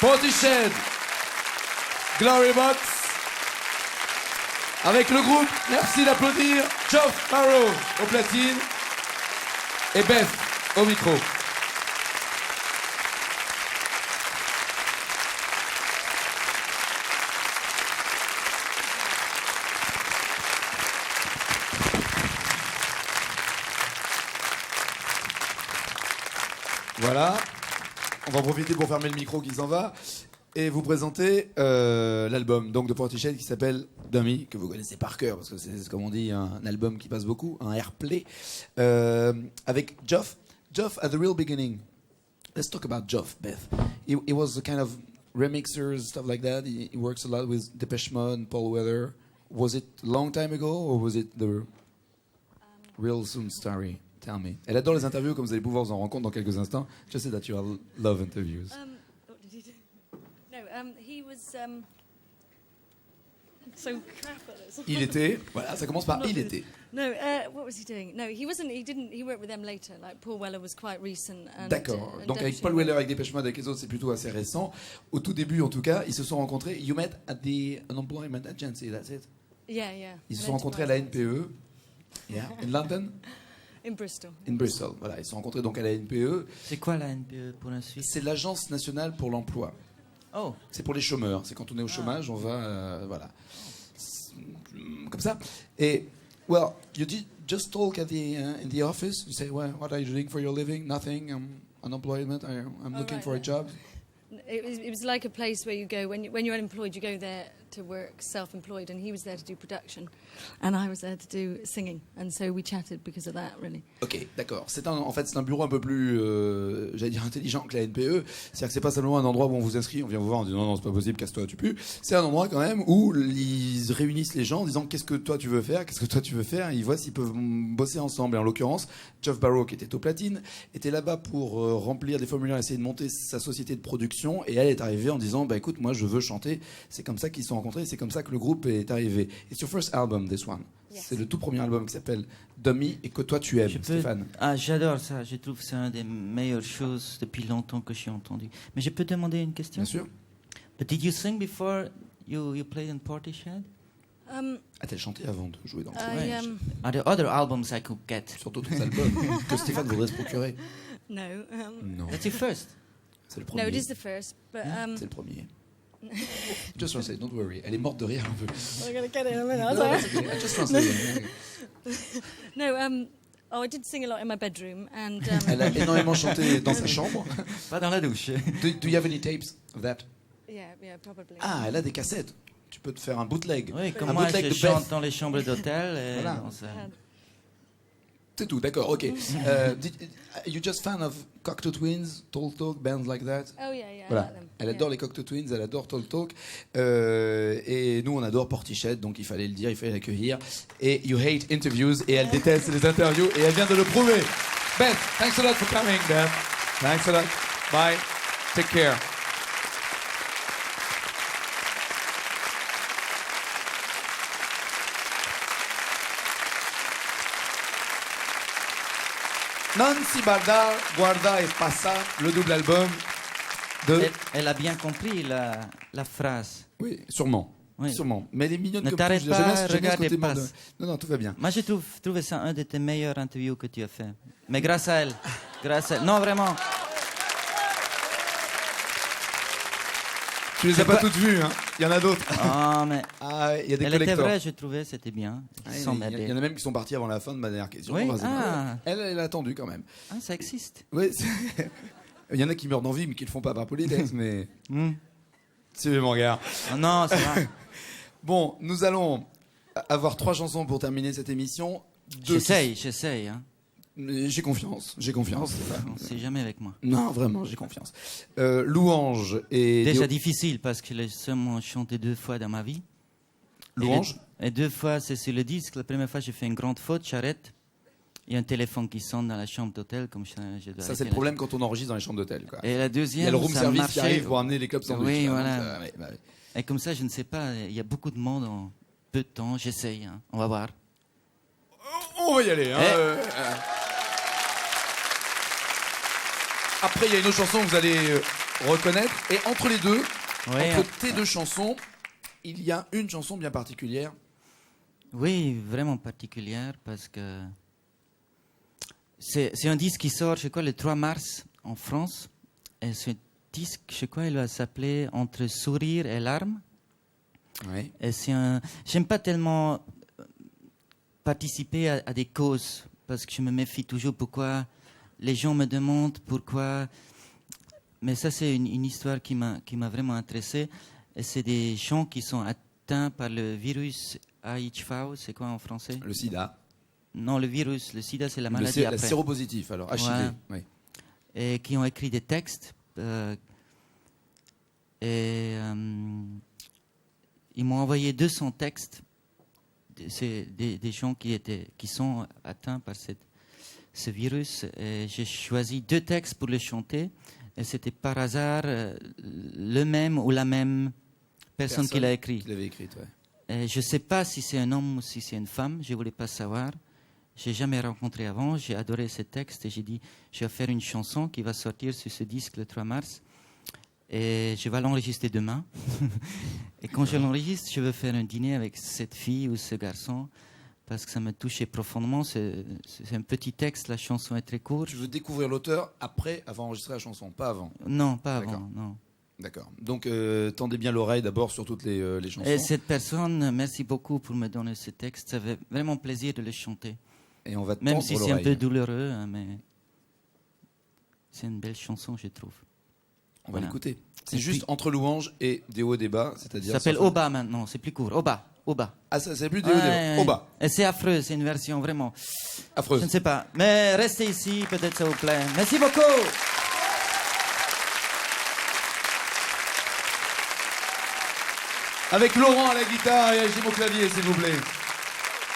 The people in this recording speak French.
Portishead, Glory Box, avec le groupe, merci d'applaudir, Geoff Barrow au platine et Beth au micro. Voilà, on va en profiter pour fermer le micro qui s'en va et vous présenter l'album donc de Portishead qui s'appelle Dummy, que vous connaissez par cœur parce que c'est comme on dit un album qui passe beaucoup, un airplay avec Geoff at the real beginning. Let's talk about Geoff, Beth. He was a kind of remixer, stuff like that. He works a lot with Depeche Mode and Paul Weller. Was it a long time ago or was it the real soon story? Tell me. Elle adore les interviews, comme vous allez pouvoir vous en rendre compte dans quelques instants. Just say that you love interviews. What did he do? No, he was so crap at this. Il était, voilà, ça commence par il était. No, what was he doing? No, he wasn't. He didn't. He worked with them later. Like Paul Weller was quite recent. And, D'accord. and Donc avec Paul Weller, avec Depeche Mode, avec les autres, c'est plutôt assez récent. Au tout début, en tout cas, ils se sont rencontrés. You met at the Unemployment Agency, that's it. Yeah, yeah. Ils se sont rencontrés à la NPE. Yeah. In London. In Bristol. In Bristol. Voilà, ils se sont rencontrés donc à la NPE. C'est quoi la NPE pour la Suisse? C'est l'Agence nationale pour l'emploi. Oh. C'est pour les chômeurs. C'est quand on est au chômage, on va, voilà, comme ça. Et well, you did just talk at the in the office. You say, well, what are you doing for your living? Nothing. I'm unemployment. I'm looking right, for a yeah. job. It was like a place where you go when you're unemployed. You go there to work self-employed, and he was there to do production, and I was there to do singing, and so we chatted because of that, really. Ok, d'accord. En fait, c'est un bureau un peu plus, j'allais dire intelligent que la NPE. C'est-à-dire que c'est pas simplement un endroit où on vous inscrit, on vient vous voir en disant non, c'est pas possible, casse-toi, tu pues. C'est un endroit quand même où ils réunissent les gens en disant qu'est-ce que toi tu veux faire, qu'est-ce que toi tu veux faire, et ils voient s'ils peuvent bosser ensemble. Et en l'occurrence, Geoff Barrow, qui était au platine, était là-bas pour remplir des formulaires, essayer de monter sa société de production, et elle est arrivée en disant bah écoute, moi je veux chanter. C'est comme ça qu'ils se sont rencontrés, c'est comme ça que le groupe est arrivé. It's your first album, this one. Yes. C'est le tout premier album qui s'appelle Dummy et que toi tu aimes, Stéphane. Ah, j'adore ça. Je trouve que c'est une des meilleures choses depuis longtemps que j'ai entendu. Mais je peux demander une question? Bien sûr. But did you sing before you played in Portishead? A-t-elle chanté avant de jouer dans le I, film? Are there other albums I could get? Sur d'autres albums que Stéphane voudrait se procurer. no. Non, That's your first. c'est le premier. No, it is the first, but C'est le premier. Just translate, don't worry. Elle est morte de rire un peu. we're gonna get it in a minute. No, it's okay. Just translate. No, I did sing a lot in my bedroom, and Elle a énormément chanté dans sa chambre. Pas dans la douche. Do you have any tapes of that? yeah, probably. Ah, elle a des cassettes. Tu peux te faire un bootleg. Oui, comme un moi, bootleg je de chante Beth. dans les chambres d'hôtel. Et Voilà. dans ça. C'est tout, d'accord, ok. You just fan of Cocteau Twins, Tall Talk, bands like that? Oh yeah, I Voilà. like them. Elle adore les Cocteau Twins, elle adore Tall Talk. Et nous, on adore Portishead, donc il fallait le dire, il fallait l'accueillir. Et You Hate Interviews, et elle déteste les interviews, et elle vient de le prouver. Beth, thanks a lot for coming, Beth. Thanks a lot. Bye. Take care. Non si bada, guarda e passa, le double album de... Elle a bien compris la phrase. Oui, sûrement. Oui. Sûrement. Mais elle est mignonne Ne comme t'arrête tout. pas, J'aime bien ce regarde côté et passe. mode. Non, tout va bien. Moi, j'ai trouvé ça un de tes meilleurs interviews que tu as fait. Mais grâce à elle. Grâce à elle. Non, vraiment. Tu les as pas toutes vues, hein. Il y en a d'autres. Ah, mais Ah, il y a des elle était collectors. vraie, je trouvais, c'était bien. Ah, Sans il y en a même qui sont partis avant la fin de ma dernière question. Oui, Heureusement. ah. Elle a attendu quand même. Ah, ça existe. Oui, il y en a qui meurent d'envie, mais qui le font pas par politesse, mais... C'est mon gars. Oh, non, ça va. Bon, nous allons avoir 3 chansons pour terminer cette émission. 2 J'essaye. Hein. J'ai confiance, Stéphane. C'est jamais avec moi. Non, vraiment, j'ai confiance. Louange et... Déjà difficile parce que j'ai seulement chanté 2 fois dans ma vie. Louange. Et 2 fois, c'est sur le disque. La première fois, j'ai fait une grande faute, j'arrête. Il y a un téléphone qui sonne dans la chambre d'hôtel, comme je dois Ça, c'est arrêter le problème quand on enregistre dans les chambres d'hôtel, quoi. Et la deuxième, Il y a le room ça service marchait. qui arrive pour amener les clubs sandwich. Oui, là, voilà. donc, ouais. Et comme ça, je ne sais pas, il y a beaucoup de monde en peu de temps. J'essaye, hein. On va voir. On va y aller, hein. Après, il y a une autre chanson que vous allez reconnaître. Et entre les deux, Ouais, entre tes deux chansons, il y a une chanson bien particulière. oui, vraiment particulière parce que c'est un disque qui sort, je crois, le 3 mars en France. Et ce disque, je crois, il va s'appeler Entre sourire et larmes. Oui. Et j'aime pas tellement participer à des causes parce que je me méfie toujours pourquoi les gens me demandent pourquoi. Mais ça, c'est une histoire qui m'a vraiment intéressé. Et c'est des gens qui sont atteints par le virus HIV. C'est quoi en français? Le sida. Non, le virus. Le sida, c'est la Le maladie la après. séropositif, alors. HIV. Ouais. Oui. Et qui ont écrit des textes. Ils m'ont envoyé 200 textes. C'est des gens qui sont atteints par ce virus. Et j'ai choisi 2 textes pour les chanter. Et c'était par hasard le même ou la même personne qui l'a écrit. Qui l'avait écrite, ouais. Et je ne sais pas si c'est un homme ou si c'est une femme. Je ne voulais pas savoir. Je n'ai jamais rencontré avant. J'ai adoré ce texte. Et j'ai dit, je vais faire une chanson qui va sortir sur ce disque le 3 mars. Et je vais l'enregistrer demain. Et quand je l'enregistre, je veux faire un dîner avec cette fille ou ce garçon. Parce que ça m'a touché profondément. C'est un petit texte, la chanson est très courte. Tu veux découvrir l'auteur après avoir enregistré la chanson, pas avant. Non, pas D'accord. avant, non. D'accord. Donc, tendez bien l'oreille d'abord sur toutes les chansons. Et cette personne, merci beaucoup pour me donner ce texte. Ça fait vraiment plaisir de le chanter. Et on va te Même tendre si c'est un l'oreille. peu douloureux, hein, mais c'est une belle chanson, je trouve. On va Voilà. l'écouter. C'est Et juste puis- entre louanges et des hauts et des bas, c'est-à-dire. Ça s'appelle sans- Oba maintenant, c'est plus court. Oba, Oba. Ah, ça c'est plus des hauts et des bas. Ouais, Au bas. Et c'est affreux, c'est une version vraiment. Affreuse. Je ne sais pas. Mais restez ici, peut-être ça vous plaît. Merci beaucoup. Avec Laurent à la guitare et Agim au clavier, s'il vous plaît.